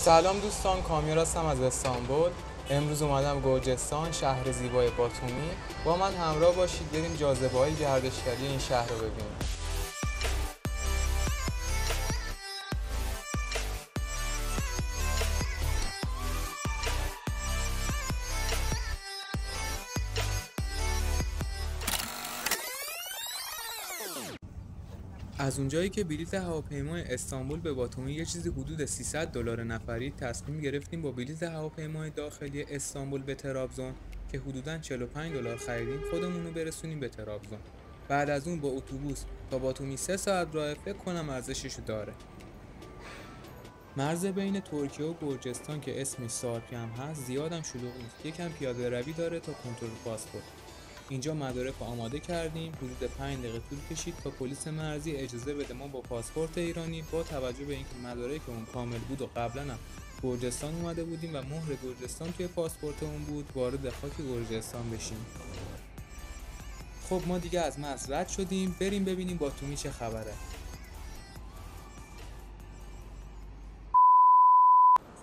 سلام دوستان، کامیار هستم از استانبول. امروز اومدم گرجستان، شهر زیبای باتومی. با من همراه باشید بریم جاذبه‌های گردشگری این شهر رو ببینیم. از اونجایی که بلیط هواپیمای استانبول به باتومی یه چیزی حدود $300 نفری، تصمیم گرفتیم با بلیط هواپیمای داخلی استانبول به ترابزون که حدوداً $45 خریدیم خودمون رو برسونیم به ترابزون. بعد از اون با اتوبوس تا باتومی 3 ساعت راه، فکر کنم ارزششو داره. مرز بین ترکیه و گرجستان که اسمش سارپی هم هست زیادم شلوغ نیست، یکم پیاده روی داره تا کنترل پاسپورت. اینجا مدارک رو آماده کردیم، حدود 5 دقیقه طول کشید تا پلیس مرزی اجازه بده ما با پاسپورت ایرانی با توجه به اینکه مدارکمون کامل بود و قبلا هم گرجستان اومده بودیم و مهر گرجستان توی پاسپورتمون بود، وارد خاک گرجستان بشیم. خب ما دیگه از مرز رد شدیم، بریم ببینیم باتومی چه خبره.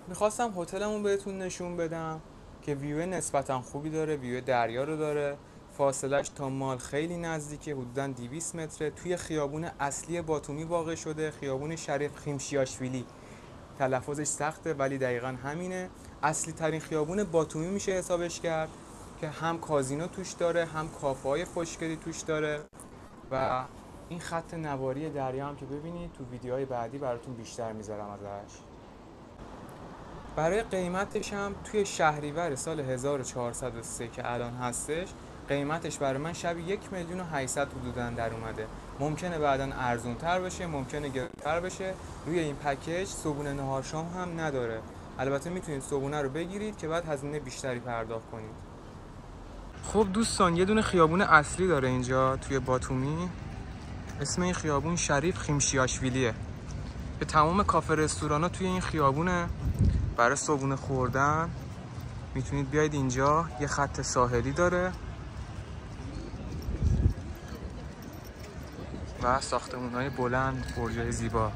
میخواستم هتلمون بهتون نشون بدم که ویو نسبتا خوبی داره، ویو دریا رو داره، فاصلش تا مال خیلی نزدیکه، حدوداً 200 متره. توی خیابون اصلی باتومی واقع شده، خیابون شریف خیمشیاشویلی. تلفظش سخته ولی دقیقاً همینه. اصلی ترین خیابون باتومی میشه حسابش کرد که هم کازینو توش داره، هم کافه های خوشگلی توش داره. و این خط نواری دریا هم که ببینید تو ویدیوهای بعدی براتون بیشتر میذارم ازش. برای قیمتش هم توی شهریور سال 1403 که الان هستش، قیمتش برای من شبی 1,800,000 حدوداً در اومده. ممکنه بعداً ارزون تر بشه، ممکنه گرونتر بشه. روی این پکیج صبحونه نهار شام هم نداره. البته میتونید صبحونه رو بگیرید که بعد هزینه بیشتری پرداخت کنید. خب دوستان، یه دونه خیابون اصلی داره اینجا توی باتومی، اسم این خیابون شریف خیمشیاشویلیه که تمام کافه رستورانا توی این خیابونه. برای صبحونه خوردن میتونید بیاید اینجا. یه خط ساحلی داره و ساختمان‌های بلند، برج‌های زیبا.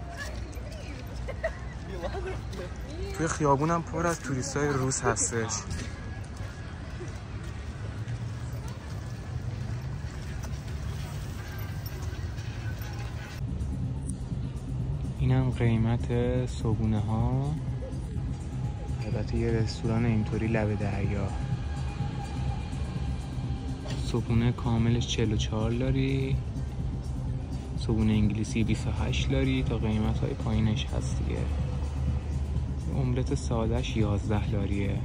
توی خیابونم پر از توریستای روس هستش. اینم قیمت صبحونه ها. البته یه رستوران اینطوری لب دریا. صبحونه کاملش 44 لاری، صبحونه انگلیسی 28 لاری تا قیمت های پایینش هست دیگه. املت سادهش 11 لاریه.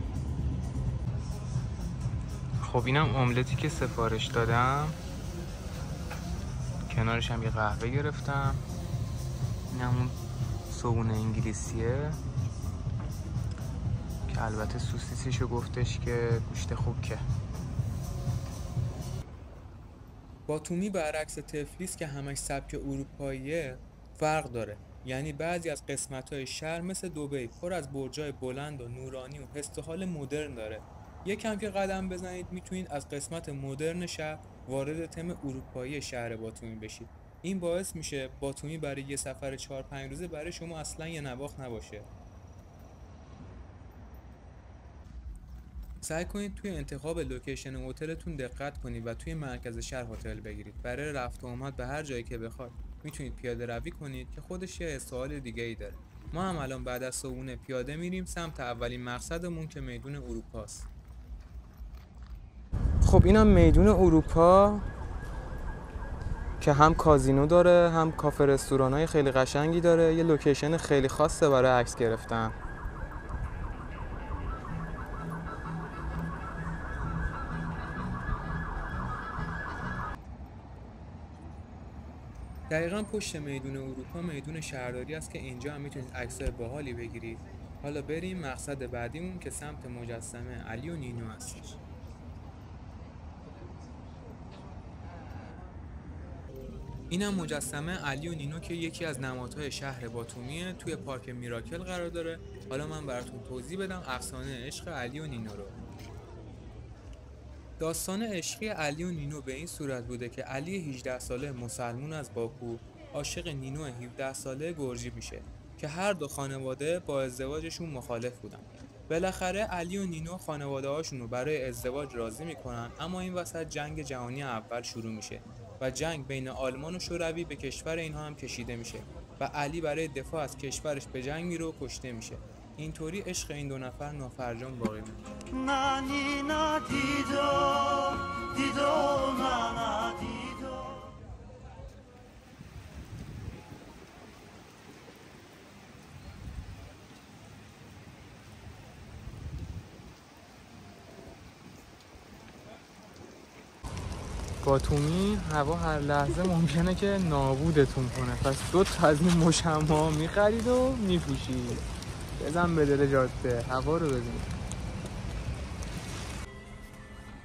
خب اینم املتی که سفارش دادم، کنارش هم یه قهوه گرفتم. اینم اون صبحونه انگلیسیه که البته سوسیسشو گفتش که گوشت خوکه. باتومی برعکس تفلیس که همش سبک اروپاییه فرق داره. یعنی بعضی از قسمت‌های شهر مثل دبی پر از برج‌های بلند و نورانی و حس و حال مدرن داره. یکم که قدم بزنید میتونید از قسمت مدرن شهر وارد تم اروپایی شهر باتومی بشید. این باعث میشه باتومی برای یه سفر 4-5 روزه برای شما اصلا یه نواخت نباشه. سعی کنید توی انتخاب لوکیشن هتلتون دقت کنید و توی مرکز شهر هتل بگیرید. برای رفت و آمد به هر جایی که بخواید میتونید پیاده روی کنید که خودش یه سوال دیگه ای داره. ما هم الان بعد از صبحونه پیاده میریم سمت اولین مقصدمون که میدون اروپاست. خب اینم میدون اروپا که هم کازینو داره، هم کافه رستورانای خیلی قشنگی داره. یه لوکیشن خیلی خاصه برای عکس گرفتن. دقیقاً پشت میدون اروپا میدون شهرداری است که اینجا هم میتونید عکسای باحالی بگیرید. حالا بریم مقصد بعدیمون که سمت مجسمه علی و نینو هستش. اینم مجسمه علی و نینو که یکی از نمادهای شهر باتومیه، توی پارک میراکل قرار داره. حالا من براتون توضیح بدم افسانه عشق علی و نینو رو. داستان عشقی علی و نینو به این صورت بوده که علی 18 ساله مسلمون از باکو عاشق نینو 17 ساله گرجی میشه. که هر دو خانواده با ازدواجشون مخالف بودن. بالاخره علی و نینو خانواده هاشون رو برای ازدواج راضی میکنن، اما این وسط جنگ جهانی اول شروع میشه و جنگ بین آلمان و شوروی به کشور اینها هم کشیده میشه و علی برای دفاع از کشورش به جنگ میره و کشته میشه. اینطوری عشق این دو نفر نافرجام باقی میمونه. باتومی هوا هر لحظه ممکنه که نابودتون کنه، پس 2 تا از این مشمع میخرید و میپوشید. بزن به دل جاده، هوا رو ببین.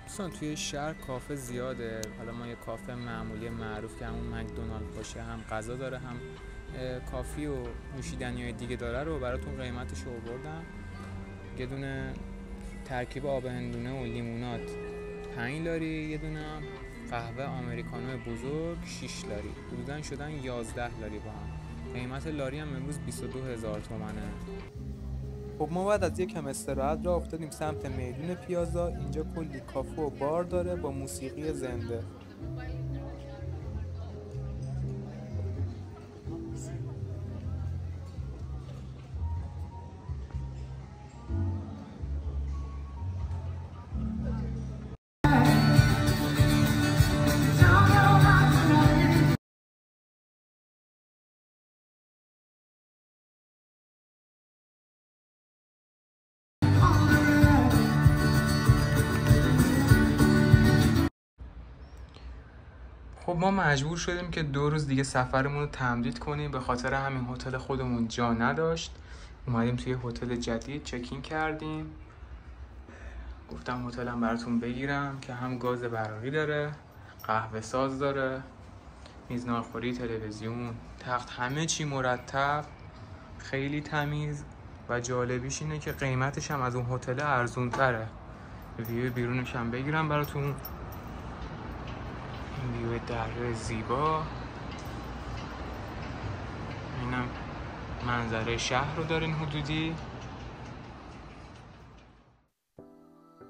دوستان توی شهر کافه زیاده. حالا ما یه کافه معمولی معروف که همون مکدونالد باشه، هم غذا داره هم کافی و نوشیدنی‌های دیگه داره رو براتون قیمتش رو آوردم. یه دونه ترکیب آب هندونه و لیموناد 5 لاری، یه دونه قهوه آمریکانو بزرگ 6 لاری، حدوداً شدن 11 لاری با هم. قیمت لاری هم امروز 22,000 تومنه. خب ما بعد از یکم استراحت راه افتادیم سمت میدون پیازا. اینجا کلی کافه و بار داره با موسیقی زنده. خب ما مجبور شدیم که 2 روز دیگه سفرمون رو تمدید کنیم، به خاطر همین هتل خودمون جا نداشت. اومدیم توی هتل جدید چکین کردیم. گفتم هتلم براتون بگیرم که هم گاز برقی داره، قهوه ساز داره، میز ناهارخوری، تلویزیون، تخت، همه چی مرتب، خیلی تمیز و جالبیش اینه که قیمتش هم از اون هتل ارزون تره. ویو بیرونش هم بگیرم براتون. این ویو دره زیبا، اینم منظره شهر رو دارین حدودی.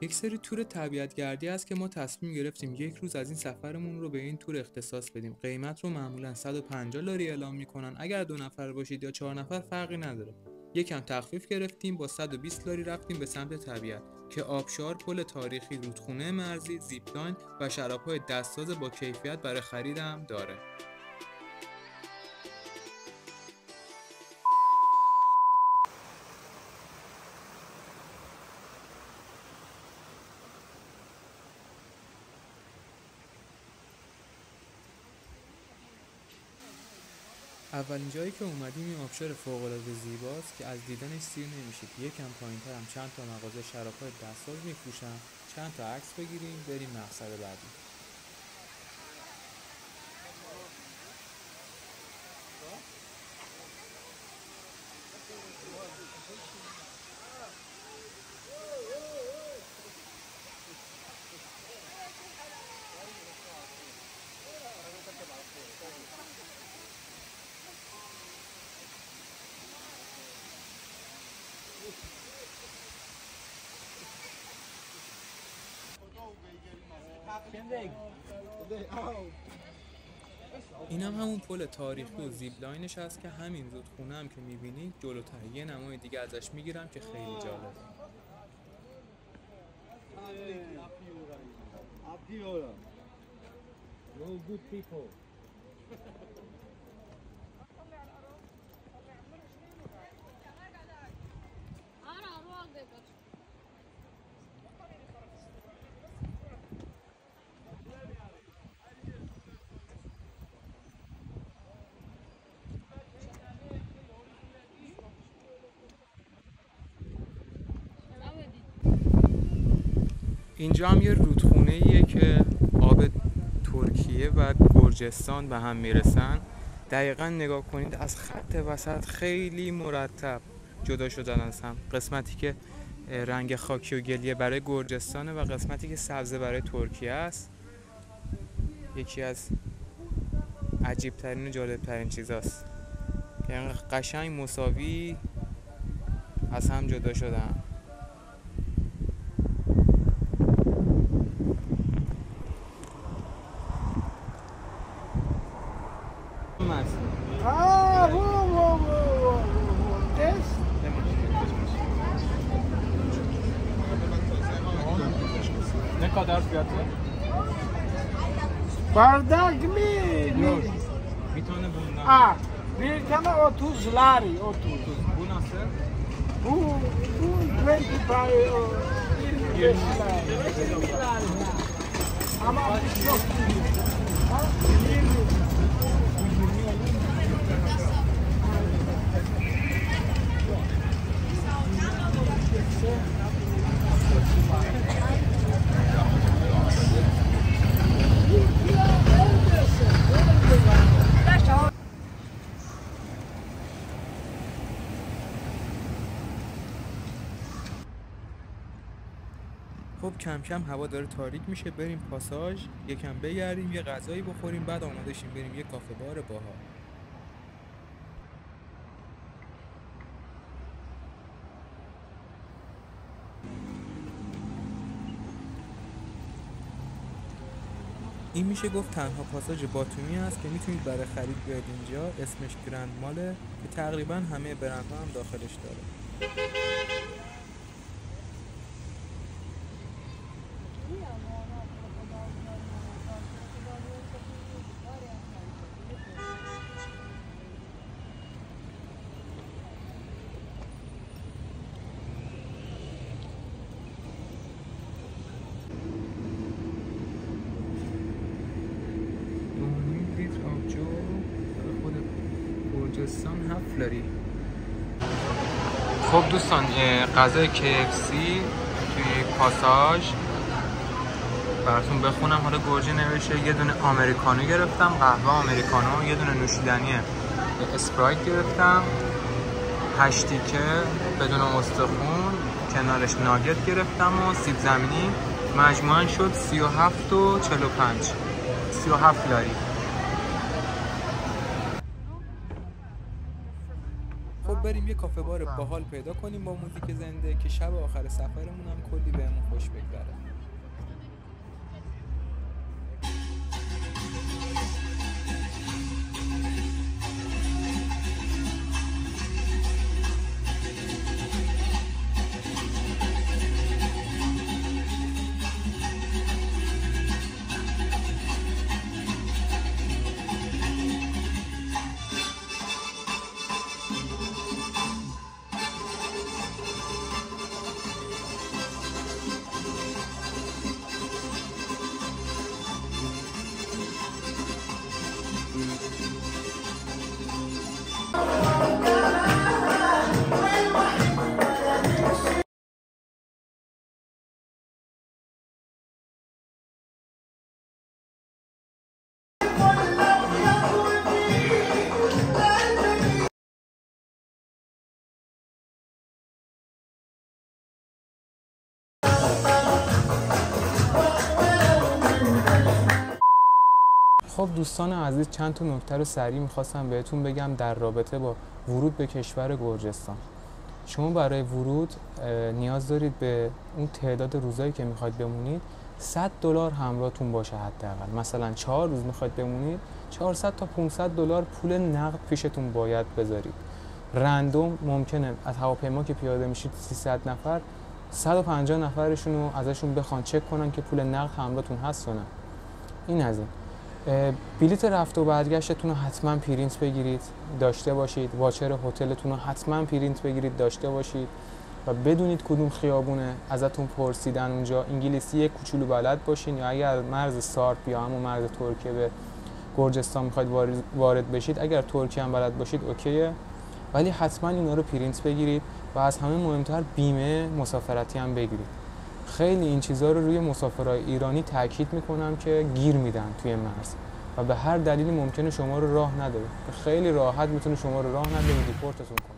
یک سری تور طبیعت‌گردی هست که ما تصمیم گرفتیم 1 روز از این سفرمون رو به این تور اختصاص بدیم. قیمت رو معمولاً 150 لاری اعلام میکنن. اگر 2 نفر باشید یا 4 نفر فرقی نداره. یکم تخفیف گرفتیم، با 120 لاری رفتیم به سمت طبیعت که آبشار، پل تاریخی، رودخونه مرزی، زیپلاین و شراب‌های دستساز با کیفیت برای خریدم داره. اولین جایی که اومدیم این آبشار فوق‌العاده زیباست که از دیدنش سیر نمیشید. یکم پایین‌تر هم چند تا مغازه شراب‌های دستساز می‌فروشن. چند تا عکس بگیریم بریم مقصد بعدی. این هم همون پل تاریخی و زیپلاینش هست که همین رودخونه هم که میبینید جلوتر. یه نمای دیگه ازش میگیرم که خیلی جالبه. اینجا هم یه رودخونه‌ایه که آب ترکیه و گرجستان به هم میرسن. دقیقا نگاه کنید از خط وسط خیلی مرتب جدا شدن از هم. قسمتی که رنگ خاکی و گلیه برای گرجستانه و قسمتی که سبزه برای ترکیه است. یکی از عجیب ترین و جالب ترین چیزاست. یعنی قشنگ مساوی از هم جدا شدن. Ne kadar fiyatı? Bardak mı? Bir tane bundan. Ha, bir tane 30 lari, 30. Bu nasıl? Bu 25 25 lari. Ama çok iyi. Ha, 20. خب کم کم هوا داره تاریک میشه، بریم پاساژ یکم بگردیم، یه غذایی بخوریم، بعد آماده شیم بریم یه کافه بار باحال. این میشه گفت تنها پاساژ باتومی هست که میتونید برای خرید بیاید اینجا. اسمش گرند ماله که تقریبا همه برندها هم داخلش داره. گرجستان هفلری. خب دوستان، غذای KFC توی پاساژ براتون بخونم. حالا گرجی نوشته. یه دونه آمریکانو گرفتم، قهوه آمریکانو، یه دونه نوشیدنی اسپرایت گرفتم، 8 تیکه بدون استخون، کنارش ناگت گرفتم و سیب زمینی. مجموعاً شد 37 و 45، 37 لاری. خب بریم یه کافه بار باحال پیدا کنیم با موزیک زنده که شب آخر سفرمون هم کلی بهمون خوش بگذره. خب دوستان عزیز، چند تا نکته رو سریع میخواستم بهتون بگم در رابطه با ورود به کشور گرجستان. شما برای ورود نیاز دارید به اون تعداد روزایی که میخواید بمونید $100 همراهتون باشه حداقل. مثلا 4 روز میخواید بمونید 400 تا 500 دلار پول نقد پیشتون باید بذارید. رندوم ممکنه از هواپیما که پیاده میشید 300 نفر 150 نفرشون رو ازشون بخوان چک کنن که پول نقد همراهتون هست یا نه. این از این. بلیت رفت و برگشتتون رو حتما پرینت بگیرید داشته باشید. واچر هتلتون رو حتما پرینت بگیرید داشته باشید و بدونید کدوم خیابونه. ازتون پرسیدن اونجا انگلیسی یک کوچولو بلد باشین، یا اگر مرز سارپ یا همون مرز ترکیه به گرجستان میخواید وارد بشید، اگر ترکیه هم بلد باشید اوکیه، ولی حتما اینا رو پرینت بگیرید و از همه مهمتر بیمه مسافرتی هم بگیرید. خیلی این چیزها رو روی مسافرای ایرانی تاکید میکنم که گیر میدن توی مرز و به هر دلیلی ممکنه شما رو راه نده. خیلی راحت میتونه شما رو راه نده و دیپورتتون کنه.